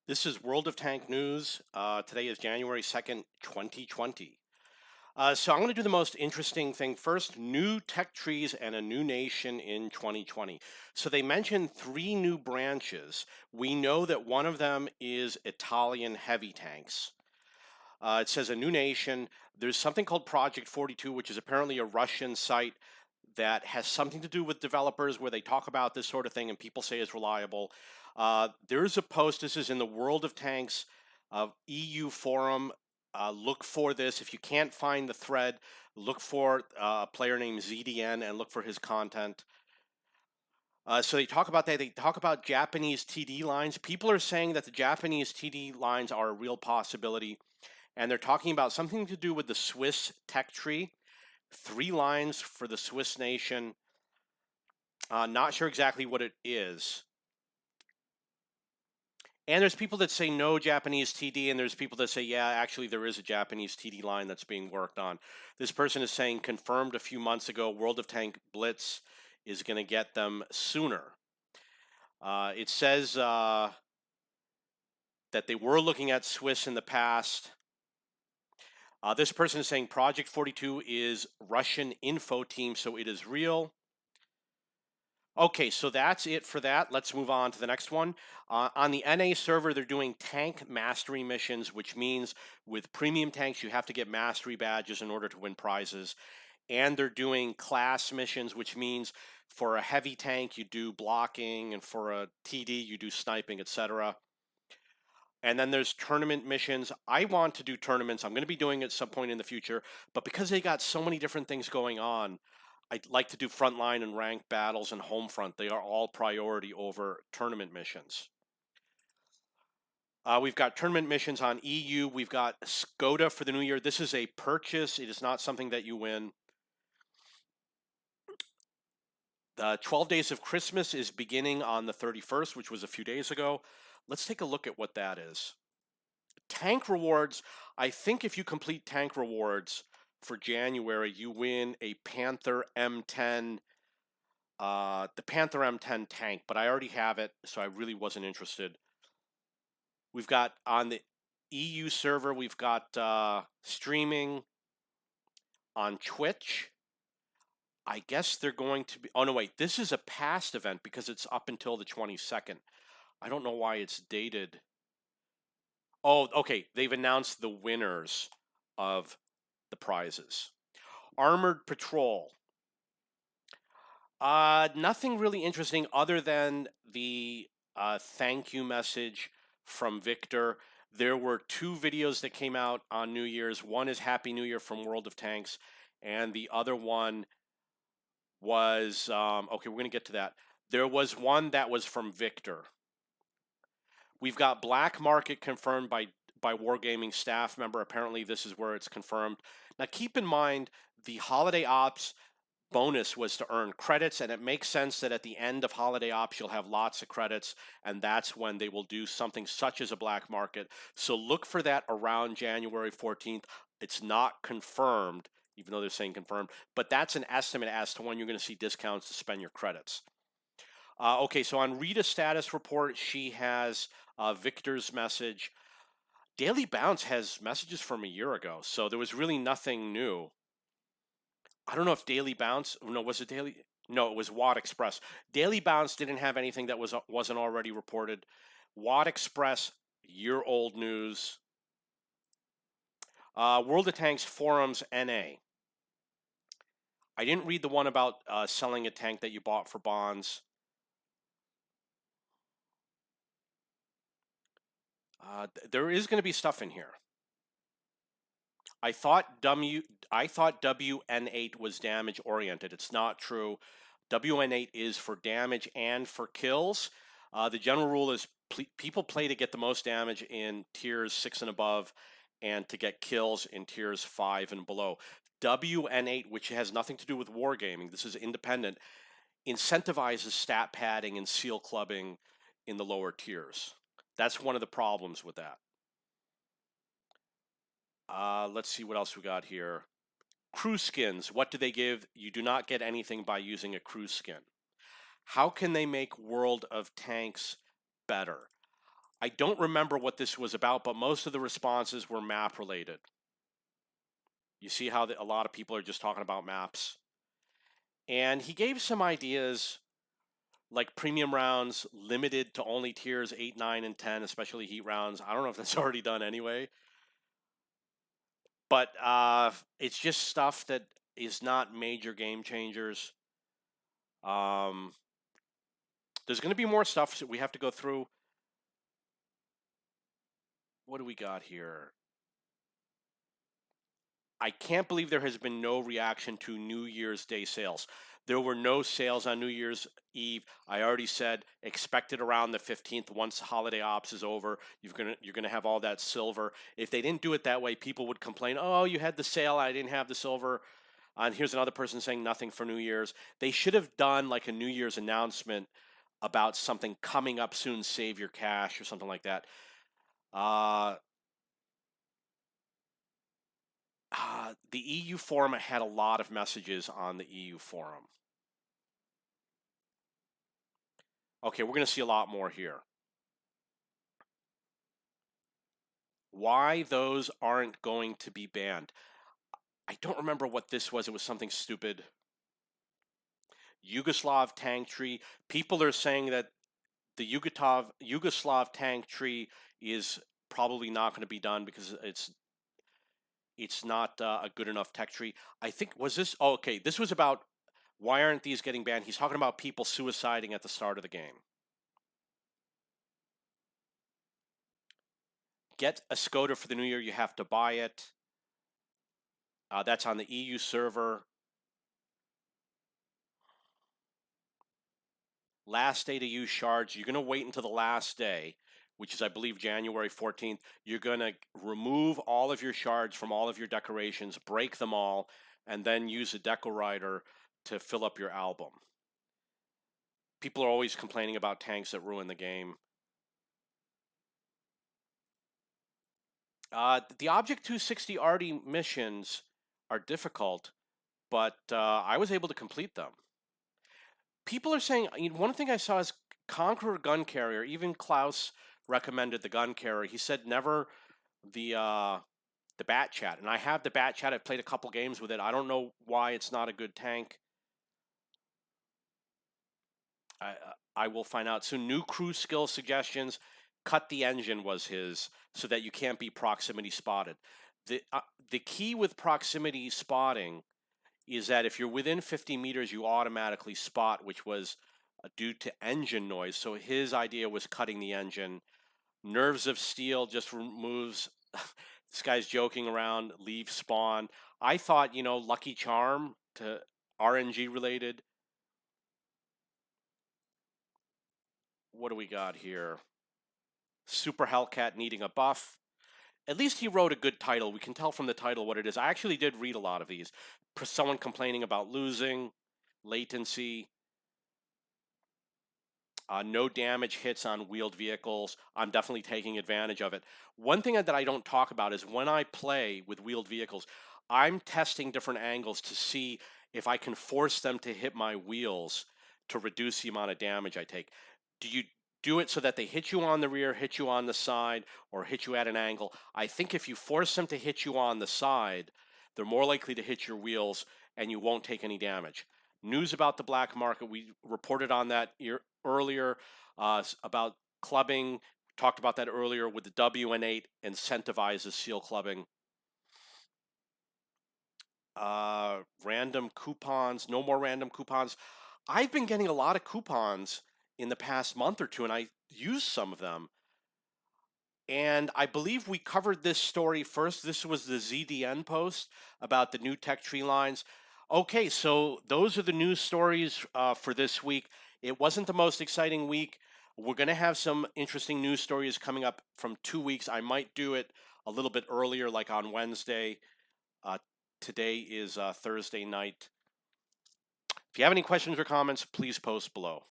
This is World of Tank News. Today is January 2nd, 2020. So I'm going to do the most interesting thing first, new tech trees and a new nation in 2020. So they mentioned three new branches. We know that one of them is Italian heavy tanks. It says a new nation. There's something called Project 42, which is apparently a Russian site that has something to do with developers where they talk about this sort of thing and people say it's reliable. There's a post, this is in the World of Tanks EU forum. Look for this. If you can't find the thread, look for a player named ZDN and look for his content. So they talk about that. They talk about Japanese TD lines. People are saying that the Japanese TD lines are a real possibility. And they're talking about something to do with the Swiss tech tree. 3 lines for the Swiss nation. Not sure exactly what it is. And there's people that say no Japanese TD, and there's people that say, yeah, actually there is a Japanese TD line that's being worked on. This person is saying confirmed a few months ago, World of Tank Blitz is going to get them sooner. It says that they were looking at Swiss in the past. This person is saying Project 42 is Russian info team, so it is real. Okay, so that's it for that. Let's move on to the next one. On the NA server, they're doing tank mastery missions, which means with premium tanks, you have to get mastery badges in order to win prizes. And they're doing class missions, which means for a heavy tank, you do blocking, and for a TD, you do sniping, etc. And then there's tournament missions. I want to do tournaments. I'm going to be doing it at some point in the future, but because they got so many different things going on, I'd like to do frontline and ranked battles and home front. They are all priority over tournament missions. We've got tournament missions on EU. We've got Skoda for the new year. This is a purchase. It is not something that you win. 12 Days of Christmas is beginning on the 31st, which was a few days ago. Let's take a look at what that is. Tank rewards. I think if you complete tank rewards for January, you win a Panther M10 the Panther M10 tank, but I already have it, so I really wasn't interested. We've got on the EU server, we've got streaming on Twitch. I guess they're going to be, oh no, wait, this is a past event because it's up until the 22nd. I don't know why it's dated. Oh, okay, they've announced the winners of the prizes. Armored Patrol. Nothing really interesting other than the thank you message from Victor. There were 2 videos that came out on New Year's. One is Happy New Year from World of Tanks, and the other one was, okay, we're going to get to that. There was one that was from Victor. We've got Black Market confirmed by Wargaming staff member. Apparently, this is where it's confirmed. Now, keep in mind the Holiday Ops bonus was to earn credits, and it makes sense that at the end of Holiday Ops you'll have lots of credits, and that's when they will do something such as a black market. So look for that around January 14th. It's not confirmed, even though they're saying confirmed, but that's an estimate as to when you're going to see discounts to spend your credits. Okay, so on Rita's status report, she has Victor's message. Daily Bounce has messages from a year ago, so there was really nothing new. I don't know if Daily Bounce, no, was it Daily? No, it was WOT Express. Daily Bounce didn't have anything that wasn't already reported. WOT Express, year-old news. World of Tanks forums NA. I didn't read the one about selling a tank that you bought for bonds. There is going to be stuff in here. I thought WN8 was damage oriented. It's not true. WN8 is for damage and for kills. The general rule is people play to get the most damage in tiers 6 and above and to get kills in tiers 5 and below. WN8, which has nothing to do with wargaming, this is independent, incentivizes stat padding and seal clubbing in the lower tiers. That's one of the problems with that. Let's see what else we got here. Crew skins, what do they give? You do not get anything by using a crew skin. How can they make World of Tanks better? I don't remember what this was about, but most of the responses were map related. You see how a lot of people are just talking about maps. And he gave some ideas like premium rounds limited to only tiers 8, 9, and 10, especially heat rounds. I don't know if that's already done anyway. But it's just stuff that is not major game changers. Um, there's going to be more stuff that we have to go through. What do we got here? I can't believe there has been no reaction to New Year's Day sales. There were no sales on New Year's Eve. I already said expect it around the 15th. Once holiday ops is over, you're gonna have all that silver. If they didn't do it that way, people would complain, "Oh, you had the sale, I didn't have the silver." And here's another person saying nothing for New Year's. They should have done like a New Year's announcement about something coming up soon, save your cash or something like that. Uh, the EU forum had a lot of messages on the EU forum. Okay, we're going to see a lot more here. Why those aren't going to be banned. I don't remember what this was. It was something stupid. Yugoslav tank tree. People are saying that the Yugoslav tank tree is probably not going to be done because it's not a good enough tech tree. I think was this. Oh, okay, this was about why aren't these getting banned. He's talking about people suiciding at the start of the game. Get a Skoda for the new year. You have to buy it. That's on the EU server. Last day to use shards. You're going to wait until the last day, which is, I believe, January 14th. You're going to remove all of your shards from all of your decorations, break them all, and then use a deco writer to fill up your album. People are always complaining about tanks that ruin the game. The Object 260 Arty missions are difficult, but I was able to complete them. People are saying, one thing I saw is Conqueror gun carrier. Even Klaus recommended the gun carrier. He said never the Bat Chat, and I have the Bat Chat. I've played a couple games with it. I don't know why it's not a good tank. I will find out soon. New crew skill suggestions. Cut the engine was his, so that you can't be proximity spotted. The key with proximity spotting is that if you're within 50 meters, you automatically spot, which was due to engine noise. So his idea was cutting the engine. Nerves of Steel just removes. This guy's joking around. Leave spawn. I thought, Lucky Charm to RNG related. What do we got here? Super Hellcat needing a buff. At least he wrote a good title. We can tell from the title what it is. I actually did read a lot of these. Someone complaining about losing, latency, no damage hits on wheeled vehicles. I'm definitely taking advantage of it. One thing that I don't talk about is when I play with wheeled vehicles, I'm testing different angles to see if I can force them to hit my wheels to reduce the amount of damage I take. Do you do it so that they hit you on the rear, hit you on the side, or hit you at an angle? I think if you force them to hit you on the side, they're more likely to hit your wheels and you won't take any damage. News about the black market, we reported on that earlier about clubbing. Talked about that earlier with the WN8 incentivizes seal clubbing. Random coupons, no more random coupons. I've been getting a lot of coupons in the past month or two, and I used some of them. And I believe we covered this story first. This was the ZDN post about the new tech tree lines. Okay, so those are the news stories for this week. It wasn't the most exciting week. We're going to have some interesting news stories coming up from 2 weeks. I might do it a little bit earlier, like on Wednesday. Today is Thursday night. If you have any questions or comments, please post below.